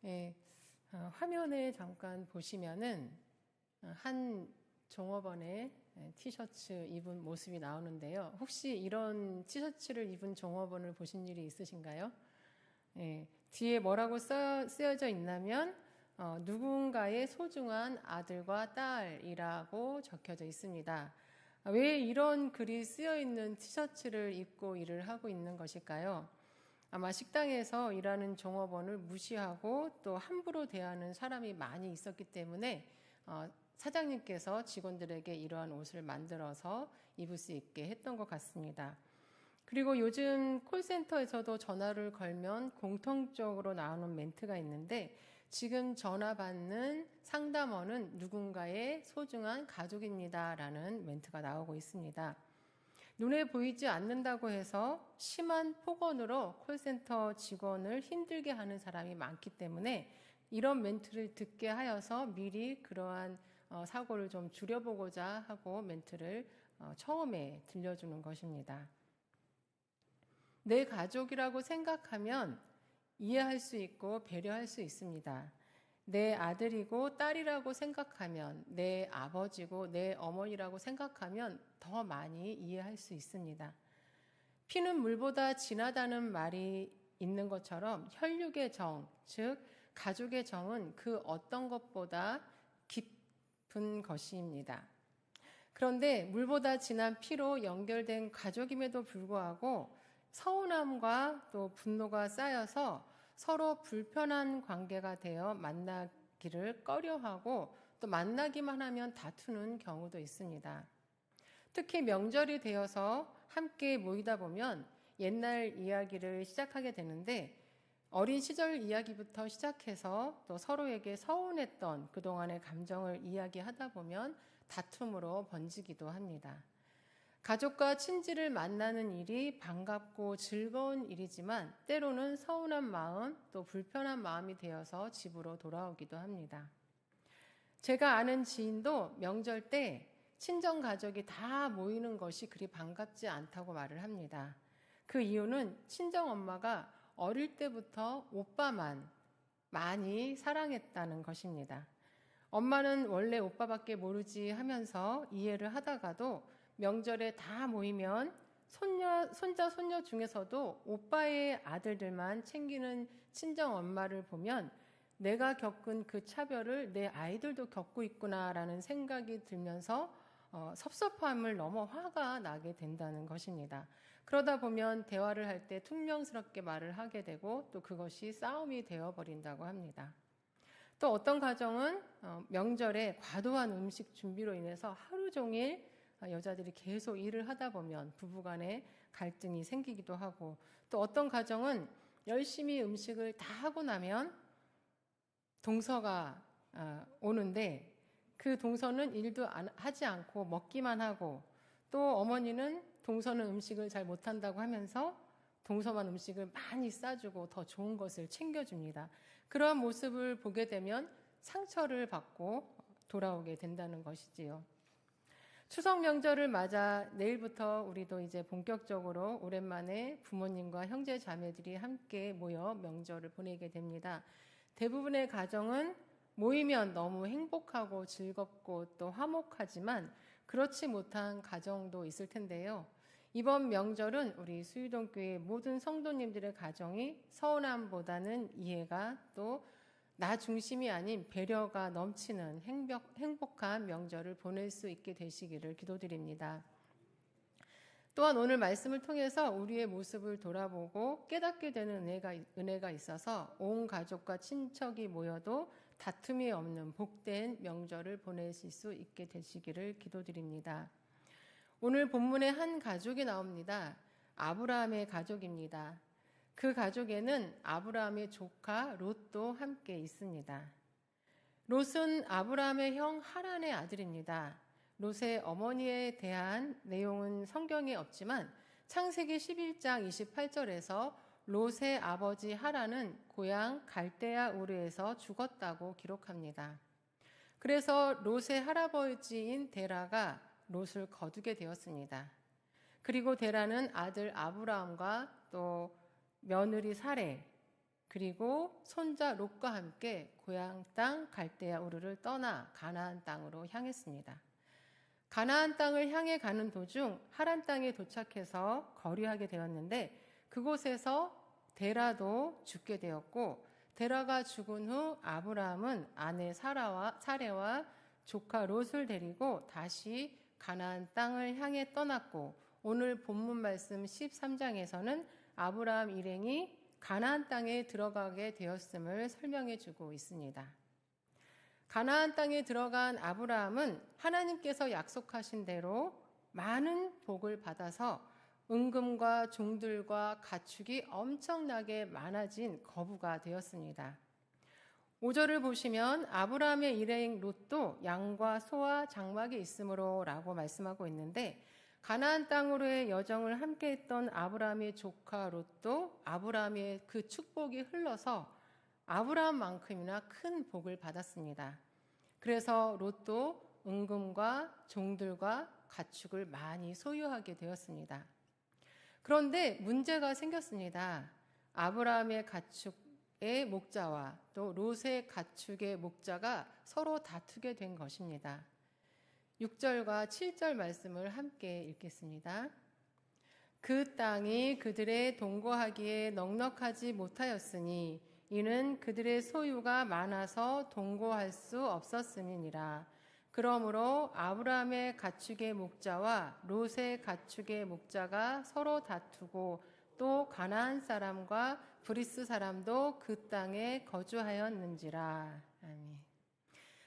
예, 화면에 잠깐 보시면은 한 종업원의 티셔츠 입은 모습이 나오는데요. 혹시 이런 티셔츠를 입은 종업원을 보신 일이 있으신가요? 예, 뒤에 뭐라고 쓰여져 있냐면 누군가의 소중한 아들과 딸이라고 적혀져 있습니다. 왜 이런 글이 쓰여 있는 티셔츠를 입고 일을 하고 있는 것일까요? 아마 식당에서 일하는 종업원을 무시하고 또 함부로 대하는 사람이 많이 있었기 때문에 사장님께서 직원들에게 이러한 옷을 만들어서 입을 수 있게 했던 것 같습니다. 그리고 요즘 콜센터에서도 전화를 걸면 공통적으로 나오는 멘트가 있는데, 지금 전화 받는 상담원은 누군가의 소중한 가족입니다라는 멘트가 나오고 있습니다. 눈에 보이지 않는다고 해서 심한 폭언으로 콜센터 직원을 힘들게 하는 사람이 많기 때문에 이런 멘트를 듣게 하여서 미리 그러한 사고를 좀 줄여보고자 하고 멘트를 처음에 들려주는 것입니다. 내 가족이라고 생각하면 이해할 수 있고 배려할 수 있습니다. 내 아들이고 딸이라고 생각하면, 내 아버지고 내 어머니라고 생각하면 더 많이 이해할 수 있습니다. 피는 물보다 진하다는 말이 있는 것처럼 혈육의 정, 즉 가족의 정은 그 어떤 것보다 깊은 것입니다. 그런데 물보다 진한 피로 연결된 가족임에도 불구하고 서운함과 또 분노가 쌓여서 서로 불편한 관계가 되어 만나기를 꺼려하고 또 만나기만 하면 다투는 경우도 있습니다. 특히 명절이 되어서 함께 모이다 보면 옛날 이야기를 시작하게 되는데, 어린 시절 이야기부터 시작해서 또 서로에게 서운했던 그동안의 감정을 이야기하다 보면 다툼으로 번지기도 합니다. 가족과 친지를 만나는 일이 반갑고 즐거운 일이지만 때로는 서운한 마음 또 불편한 마음이 되어서 집으로 돌아오기도 합니다. 제가 아는 지인도 명절 때 친정 가족이 다 모이는 것이 그리 반갑지 않다고 말을 합니다. 그 이유는 친정 엄마가 어릴 때부터 오빠만 많이 사랑했다는 것입니다. 엄마는 원래 오빠밖에 모르지 하면서 이해를 하다가도 명절에 다 모이면 손자, 손녀 중에서도 오빠의 아들들만 챙기는 친정 엄마를 보면 내가 겪은 그 차별을 내 아이들도 겪고 있구나라는 생각이 들면서 섭섭함을 넘어 화가 나게 된다는 것입니다. 그러다 보면 대화를 할 때 퉁명스럽게 말을 하게 되고 또 그것이 싸움이 되어버린다고 합니다. 또 어떤 가정은 명절에 과도한 음식 준비로 인해서 하루 종일 여자들이 계속 일을 하다 보면 부부간에 갈등이 생기기도 하고, 또 어떤 가정은 열심히 음식을 다 하고 나면 동서가 오는데 그 동서는 일도 하지 않고 먹기만 하고, 또 어머니는 동서는 음식을 잘 못한다고 하면서 동서만 음식을 많이 싸주고 더 좋은 것을 챙겨줍니다. 그러한 모습을 보게 되면 상처를 받고 돌아오게 된다는 것이지요. 추석 명절을 맞아 내일부터 우리도 이제 본격적으로 오랜만에 부모님과 형제 자매들이 함께 모여 명절을 보내게 됩니다. 대부분의 가정은 모이면 너무 행복하고 즐겁고 또 화목하지만 그렇지 못한 가정도 있을 텐데요. 이번 명절은 우리 수유동교회 모든 성도님들의 가정이 서운함보다는 이해가, 또 나 중심이 아닌 배려가 넘치는 행복한 명절을 보낼 수 있게 되시기를 기도드립니다. 또한 오늘 말씀을 통해서 우리의 모습을 돌아보고 깨닫게 되는 은혜가 있어서 온 가족과 친척이 모여도 다툼이 없는 복된 명절을 보내실 수 있게 되시기를 기도드립니다. 오늘 본문에 한 가족이 나옵니다. 아브라함의 가족입니다. 그 가족에는 아브라함의 조카 롯도 함께 있습니다. 롯은 아브라함의 형 하란의 아들입니다. 롯의 어머니에 대한 내용은 성경에 없지만 창세기 11장 28절에서 롯의 아버지 하란은 고향 갈대아 우르에서 죽었다고 기록합니다. 그래서 롯의 할아버지인 데라가 롯을 거두게 되었습니다. 그리고 데라는 아들 아브라함과 또 며느리 사레, 그리고 손자 롯과 함께 고향 땅 갈대아 우르를 떠나 가나안 땅으로 향했습니다. 가나안 땅을 향해 가는 도중 하란 땅에 도착해서 거류하게 되었는데 그곳에서 데라도 죽게 되었고 데라가 죽은 후 아브라함은 아내 사레와 조카 롯을 데리고 다시 가나안 땅을 향해 떠났고 오늘 본문 말씀 13장에서는 아브라함 일행이 가나안 땅에 들어가게 되었음을 설명해 주고 있습니다. 가나안 땅에 들어간 아브라함은 하나님께서 약속하신 대로 많은 복을 받아서 은금과 종들과 가축이 엄청나게 많아진 거부가 되었습니다. 5절을 보시면 아브라함의 일행 롯도 양과 소와 장막이 있으므로 라고 말씀하고 있는데 가나안 땅으로의 여정을 함께했던 아브라함의 조카 롯도 아브라함의 그 축복이 흘러서 아브라함만큼이나 큰 복을 받았습니다. 그래서 롯도 은금과 종들과 가축을 많이 소유하게 되었습니다. 그런데 문제가 생겼습니다. 아브라함의 가축의 목자와 또 롯의 가축의 목자가 서로 다투게 된 것입니다. 6절과 7절 말씀을 함께 읽겠습니다. 그 땅이 그들의 동거하기에 넉넉하지 못하였으니 이는 그들의 소유가 많아서 동거할 수 없었음이니라. 그러므로 아브라함의 가축의 목자와 롯의 가축의 목자가 서로 다투고 또 가나안 사람과 브리스 사람도 그 땅에 거주하였는지라. 아멘.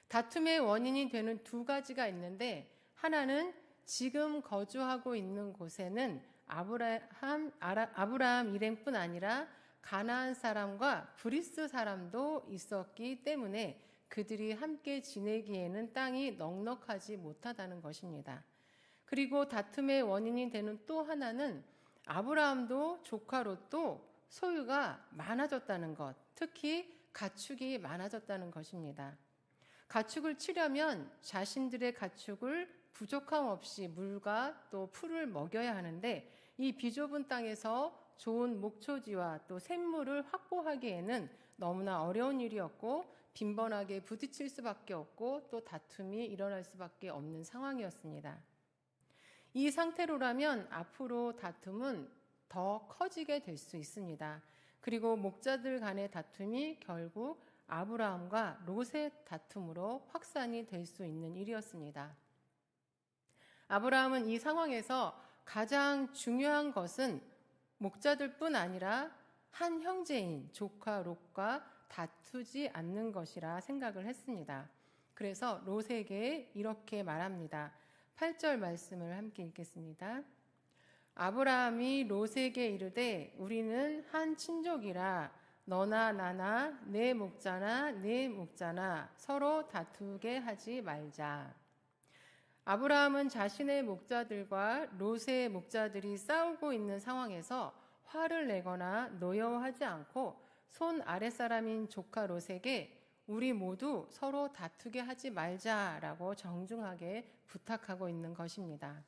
다툼의 원인이 되는 두 가지가 있는데 하나는 지금 거주하고 있는 곳에는 아브라함 일행뿐 아니라 가나안 사람과 브리스 사람도 있었기 때문에 그들이 함께 지내기에는 땅이 넉넉하지 못하다는 것입니다. 그리고 다툼의 원인이 되는 또 하나는 아브라함도 조카 롯도 소유가 많아졌다는 것, 특히 가축이 많아졌다는 것입니다. 가축을 치려면 자신들의 가축을 부족함 없이 물과 또 풀을 먹여야 하는데 이 비좁은 땅에서 좋은 목초지와 또 샘물을 확보하기에는 너무나 어려운 일이었고 빈번하게 부딪힐 수밖에 없고 또 다툼이 일어날 수밖에 없는 상황이었습니다. 이 상태로라면 앞으로 다툼은 더 커지게 될 수 있습니다. 그리고 목자들 간의 다툼이 결국 아브라함과 롯의 다툼으로 확산이 될 수 있는 일이었습니다. 아브라함은 이 상황에서 가장 중요한 것은 목자들뿐 아니라 한 형제인 조카 롯과 다투지 않는 것이라 생각을 했습니다. 그래서 롯에게 이렇게 말합니다. 8절 말씀을 함께 읽겠습니다. 아브라함이 롯에게 이르되 우리는 한 친족이라 너나 나나 내 목자나 내 목자나 서로 다투게 하지 말자. 아브라함은 자신의 목자들과 롯의 목자들이 싸우고 있는 상황에서 화를 내거나 노여워하지 않고 손 아랫사람인 조카 롯에게 우리 모두 서로 다투게 하지 말자라고 정중하게 부탁하고 있는 것입니다.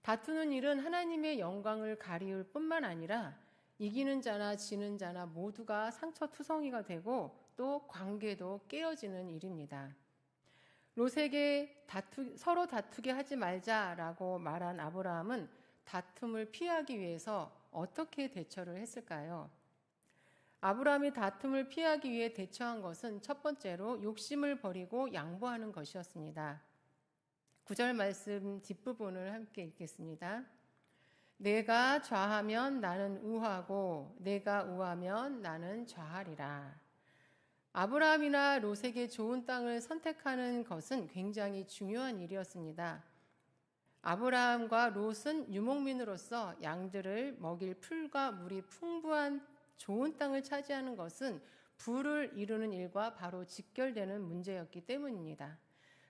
다투는 일은 하나님의 영광을 가리울 뿐만 아니라 이기는 자나 지는 자나 모두가 상처투성이가 되고 또 관계도 깨어지는 일입니다. 롯에게 서로 다투게 하지 말자라고 말한 아브라함은 다툼을 피하기 위해서 어떻게 대처를 했을까요? 아브라함이 다툼을 피하기 위해 대처한 것은 첫 번째로 욕심을 버리고 양보하는 것이었습니다. 9절 말씀 뒷부분을 함께 읽겠습니다. 내가 좌하면 나는 우하고 내가 우하면 나는 좌하리라. 아브라함이나 롯에게 좋은 땅을 선택하는 것은 굉장히 중요한 일이었습니다. 아브라함과 롯은 유목민으로서 양들을 먹일 풀과 물이 풍부한 좋은 땅을 차지하는 것은 부를 이루는 일과 바로 직결되는 문제였기 때문입니다.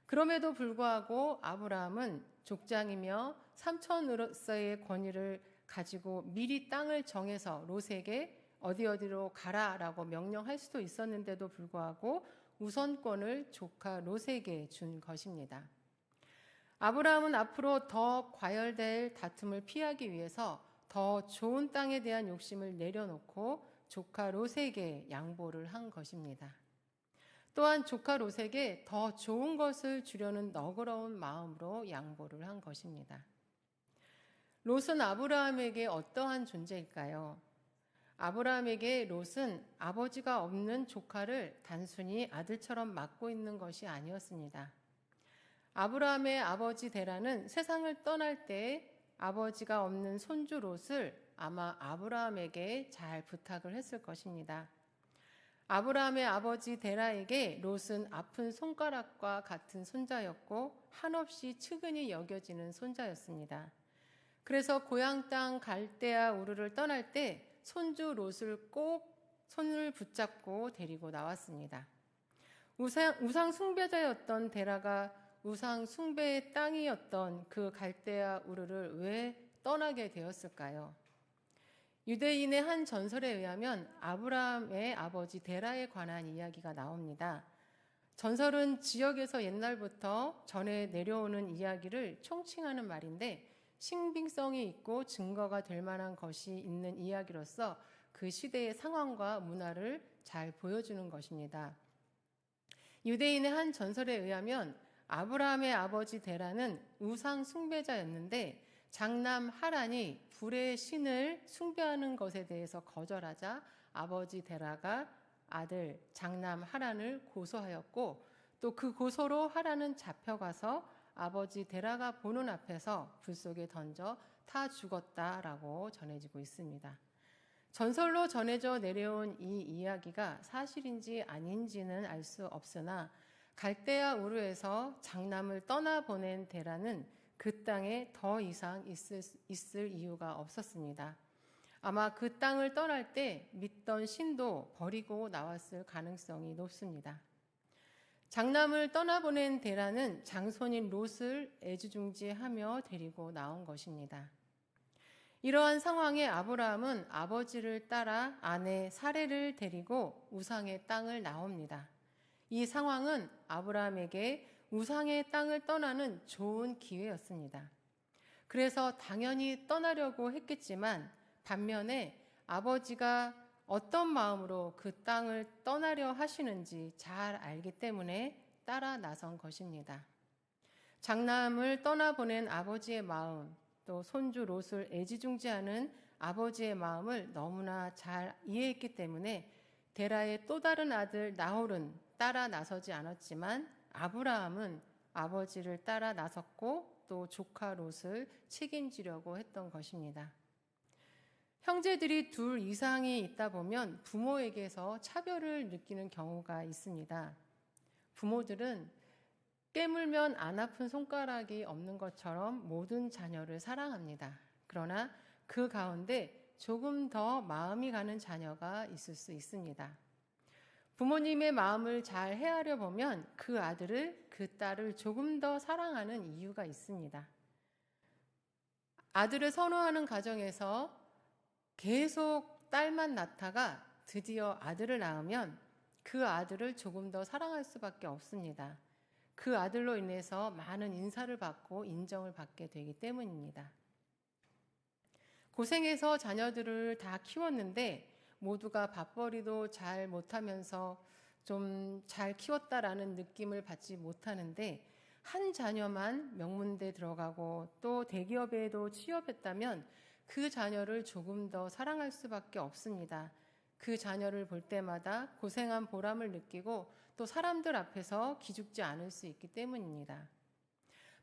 그럼에도 불구하고 아브라함은 족장이며 삼촌으로서의 권위를 가지고 미리 땅을 정해서 롯에게 어디로 가라라고 명령할 수도 있었는데도 불구하고 우선권을 조카 롯에게 준 것입니다. 아브라함은 앞으로 더 과열될 다툼을 피하기 위해서 더 좋은 땅에 대한 욕심을 내려놓고 조카 롯에게 양보를 한 것입니다. 또한 조카 롯에게 더 좋은 것을 주려는 너그러운 마음으로 양보를 한 것입니다. 롯은 아브라함에게 어떠한 존재일까요? 아브라함에게 롯은 아버지가 없는 조카를 단순히 아들처럼 맡고 있는 것이 아니었습니다. 아브라함의 아버지 데라는 세상을 떠날 때 아버지가 없는 손주 롯을 아마 아브라함에게 잘 부탁을 했을 것입니다. 아브라함의 아버지 데라에게 롯은 아픈 손가락과 같은 손자였고 한없이 측은히 여겨지는 손자였습니다. 그래서 고향 땅 갈대아 우르를 떠날 때 손주 롯을 꼭 손을 붙잡고 데리고 나왔습니다. 우상 숭배자였던 데라가 우상 숭배의 땅이었던 그 갈대아 우르를 왜 떠나게 되었을까요? 유대인의 한 전설에 의하면 아브라함의 아버지 데라에 관한 이야기가 나옵니다. 전설은 지역에서 옛날부터 전해 내려오는 이야기를 총칭하는 말인데 신빙성이 있고 증거가 될 만한 것이 있는 이야기로서 그 시대의 상황과 문화를 잘 보여주는 것입니다. 유대인의 한 전설에 의하면 아브라함의 아버지 데라는 우상 숭배자였는데 장남 하란이 불의 신을 숭배하는 것에 대해서 거절하자 아버지 데라가 아들 장남 하란을 고소하였고 또 그 고소로 하란은 잡혀가서 아버지 데라가 보는 앞에서 불 속에 던져 타 죽었다라고 전해지고 있습니다. 전설로 전해져 내려온 이 이야기가 사실인지 아닌지는 알 수 없으나 갈대아 우르에서 장남을 떠나보낸 데라는 그 땅에 더 이상 있을 이유가 없었습니다. 아마 그 땅을 떠날 때 믿던 신도 버리고 나왔을 가능성이 높습니다. 장남을 떠나보낸 데라는 장손인 롯을 애지중지하며 데리고 나온 것입니다. 이러한 상황에 아브라함은 아버지를 따라 아내 사레를 데리고 우상의 땅을 나옵니다. 이 상황은 아브라함에게 우상의 땅을 떠나는 좋은 기회였습니다. 그래서 당연히 떠나려고 했겠지만 반면에 아버지가 어떤 마음으로 그 땅을 떠나려 하시는지 잘 알기 때문에 따라 나선 것입니다. 장남을 떠나보낸 아버지의 마음, 또 손주 롯을 애지중지하는 아버지의 마음을 너무나 잘 이해했기 때문에 데라의 또 다른 아들 나홀은 따라 나서지 않았지만 아브라함은 아버지를 따라 나섰고 또 조카 롯을 책임지려고 했던 것입니다. 형제들이 둘 이상이 있다 보면 부모에게서 차별을 느끼는 경우가 있습니다. 부모들은 깨물면 안 아픈 손가락이 없는 것처럼 모든 자녀를 사랑합니다. 그러나 그 가운데 조금 더 마음이 가는 자녀가 있을 수 있습니다. 부모님의 마음을 잘 헤아려 보면 그 아들을, 그 딸을 조금 더 사랑하는 이유가 있습니다. 아들을 선호하는 가정에서 계속 딸만 낳다가 드디어 아들을 낳으면 그 아들을 조금 더 사랑할 수밖에 없습니다. 그 아들로 인해서 많은 인사를 받고 인정을 받게 되기 때문입니다. 고생해서 자녀들을 다 키웠는데 모두가 밥벌이도 잘 못하면서 좀 잘 키웠다라는 느낌을 받지 못하는데 한 자녀만 명문대 들어가고 또 대기업에도 취업했다면 그 자녀를 조금 더 사랑할 수밖에 없습니다. 그 자녀를 볼 때마다 고생한 보람을 느끼고 또 사람들 앞에서 기죽지 않을 수 있기 때문입니다.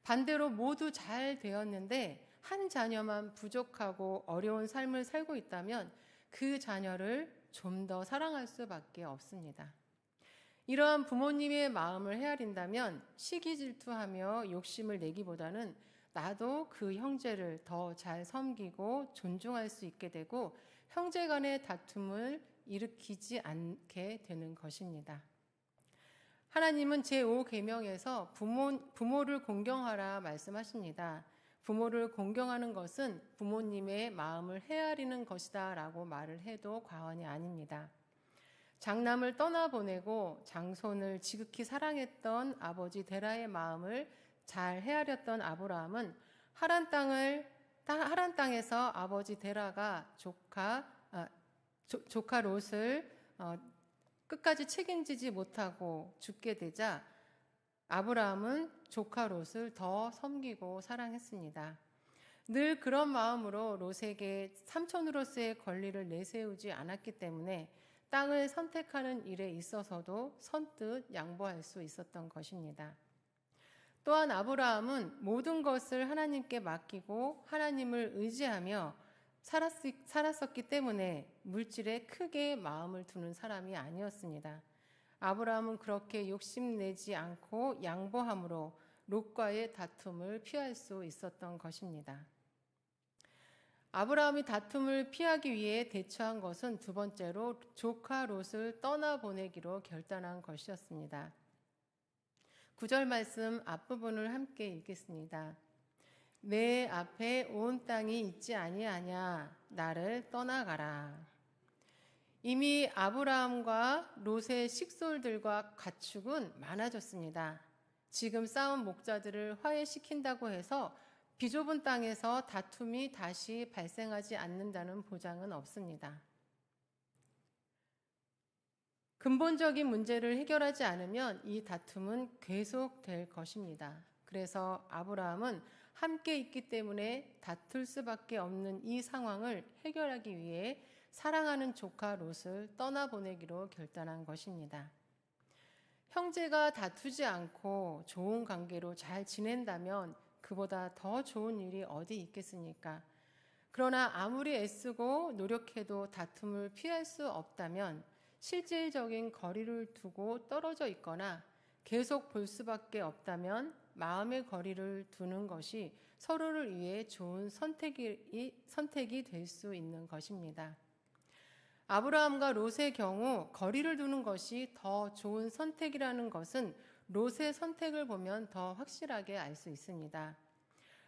반대로 모두 잘 되었는데 한 자녀만 부족하고 어려운 삶을 살고 있다면 그 자녀를 좀 더 사랑할 수밖에 없습니다. 이러한 부모님의 마음을 헤아린다면 시기 질투하며 욕심을 내기보다는 나도 그 형제를 더 잘 섬기고 존중할 수 있게 되고 형제 간의 다툼을 일으키지 않게 되는 것입니다. 하나님은 제5계명에서 부모를 공경하라 말씀하십니다. 부모를 공경하는 것은 부모님의 마음을 헤아리는 것이다 라고 말을 해도 과언이 아닙니다. 장남을 떠나보내고 장손을 지극히 사랑했던 아버지 데라의 마음을 잘 헤아렸던 아브라함은 하란 땅에서 아버지 데라가 조카 롯을 끝까지 책임지지 못하고 죽게 되자 아브라함은 조카 롯을 더 섬기고 사랑했습니다. 늘 그런 마음으로 롯에게 삼촌으로서의 권리를 내세우지 않았기 때문에 땅을 선택하는 일에 있어서도 선뜻 양보할 수 있었던 것입니다. 또한 아브라함은 모든 것을 하나님께 맡기고 하나님을 의지하며 살았었기 때문에 물질에 크게 마음을 두는 사람이 아니었습니다. 아브라함은 그렇게 욕심내지 않고 양보함으로 롯과의 다툼을 피할 수 있었던 것입니다. 아브라함이 다툼을 피하기 위해 대처한 것은 두 번째로 조카 롯을 떠나보내기로 결단한 것이었습니다. 9절 말씀 앞부분을 함께 읽겠습니다. 내 앞에 온 땅이 있지 아니하냐 나를 떠나가라. 이미 아브라함과 롯의 식솔들과 가축은 많아졌습니다. 지금 싸운 목자들을 화해시킨다고 해서 비좁은 땅에서 다툼이 다시 발생하지 않는다는 보장은 없습니다. 근본적인 문제를 해결하지 않으면 이 다툼은 계속될 것입니다. 그래서 아브라함은 함께 있기 때문에 다툴 수밖에 없는 이 상황을 해결하기 위해 사랑하는 조카 롯을 떠나보내기로 결단한 것입니다. 형제가 다투지 않고 좋은 관계로 잘 지낸다면 그보다 더 좋은 일이 어디 있겠습니까? 그러나 아무리 애쓰고 노력해도 다툼을 피할 수 없다면 실질적인 거리를 두고 떨어져 있거나 계속 볼 수밖에 없다면 마음의 거리를 두는 것이 서로를 위해 좋은 선택이 될 수 있는 것입니다. 아브라함과 롯의 경우 거리를 두는 것이 더 좋은 선택이라는 것은 롯의 선택을 보면 더 확실하게 알 수 있습니다.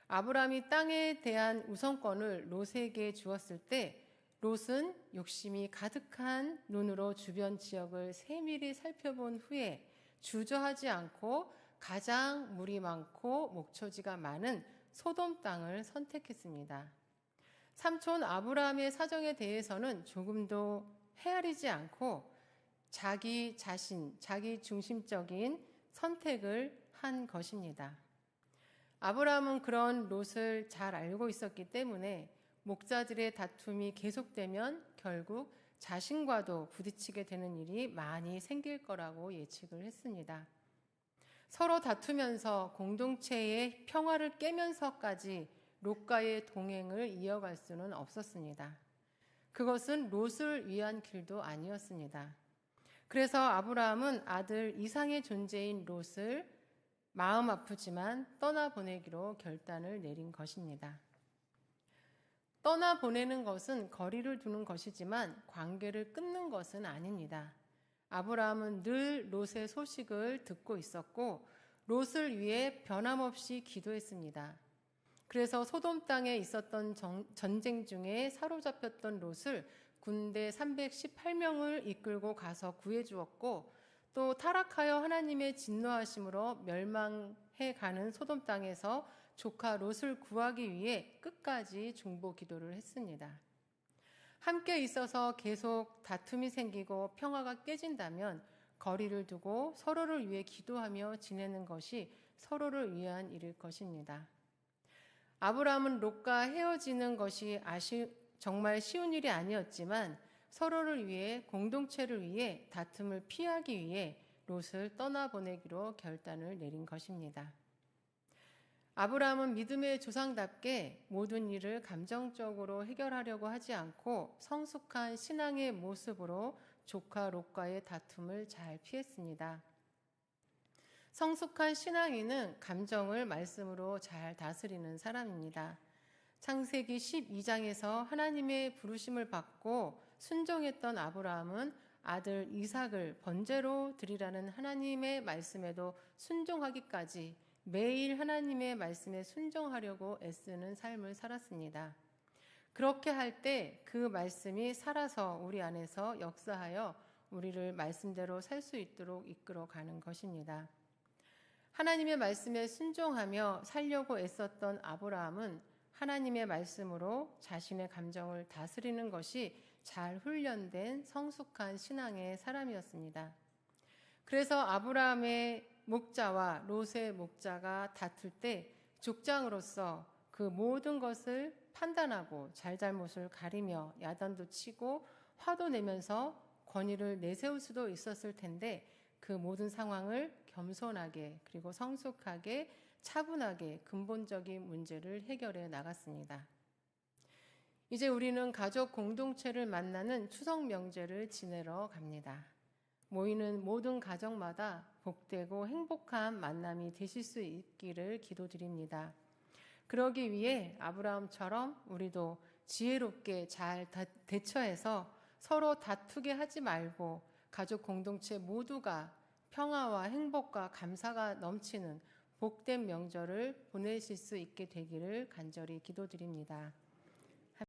아브라함이 땅에 대한 우선권을 롯에게 주었을 때 롯은 욕심이 가득한 눈으로 주변 지역을 세밀히 살펴본 후에 주저하지 않고 가장 물이 많고 목초지가 많은 소돔 땅을 선택했습니다. 삼촌 아브라함의 사정에 대해서는 조금도 헤아리지 않고 자기 중심적인 선택을 한 것입니다. 아브라함은 그런 롯을 잘 알고 있었기 때문에 목자들의 다툼이 계속되면 결국 자신과도 부딪히게 되는 일이 많이 생길 거라고 예측을 했습니다. 서로 다투면서 공동체의 평화를 깨면서까지 롯과의 동행을 이어갈 수는 없었습니다. 그것은 롯을 위한 길도 아니었습니다. 그래서 아브라함은 아들 이상의 존재인 롯을 마음 아프지만 떠나보내기로 결단을 내린 것입니다. 떠나보내는 것은 거리를 두는 것이지만 관계를 끊는 것은 아닙니다. 아브라함은 늘 롯의 소식을 듣고 있었고 롯을 위해 변함없이 기도했습니다. 그래서 소돔 땅에 있었던 전쟁 중에 사로잡혔던 롯을 군대 318명을 이끌고 가서 구해주었고 또 타락하여 하나님의 진노하심으로 멸망해 가는 소돔 땅에서 조카 롯을 구하기 위해 끝까지 중보 기도를 했습니다. 함께 있어서 계속 다툼이 생기고 평화가 깨진다면 거리를 두고 서로를 위해 기도하며 지내는 것이 서로를 위한 일일 것입니다. 아브라함은 롯과 헤어지는 것이 정말 쉬운 일이 아니었지만 서로를 위해 공동체를 위해 다툼을 피하기 위해 롯을 떠나보내기로 결단을 내린 것입니다. 아브라함은 믿음의 조상답게 모든 일을 감정적으로 해결하려고 하지 않고 성숙한 신앙의 모습으로 조카 롯과의 다툼을 잘 피했습니다. 성숙한 신앙인은 감정을 말씀으로 잘 다스리는 사람입니다. 창세기 12장에서 하나님의 부르심을 받고 순종했던 아브라함은 아들 이삭을 번제로 드리라는 하나님의 말씀에도 순종하기까지 매일 하나님의 말씀에 순종하려고 애쓰는 삶을 살았습니다. 그렇게 할 때 그 말씀이 살아서 우리 안에서 역사하여 우리를 말씀대로 살 수 있도록 이끌어가는 것입니다. 하나님의 말씀에 순종하며 살려고 애썼던 아브라함은 하나님의 말씀으로 자신의 감정을 다스리는 것이 잘 훈련된 성숙한 신앙의 사람이었습니다. 그래서 아브라함의 목자와 롯의 목자가 다툴 때 족장으로서 그 모든 것을 판단하고 잘잘못을 가리며 야단도 치고 화도 내면서 권위를 내세울 수도 있었을 텐데 그 모든 상황을 겸손하게 그리고 성숙하게 차분하게 근본적인 문제를 해결해 나갔습니다. 이제 우리는 가족 공동체를 만나는 추석 명제를 지내러 갑니다. 모이는 모든 가정마다 복되고 행복한 만남이 되실 수 있기를 기도드립니다. 그러기 위해 아브라함처럼 우리도 지혜롭게 잘 대처해서 서로 다투게 하지 말고 가족 공동체 모두가 평화와 행복과 감사가 넘치는 복된 명절을 보내실 수 있게 되기를 간절히 기도드립니다.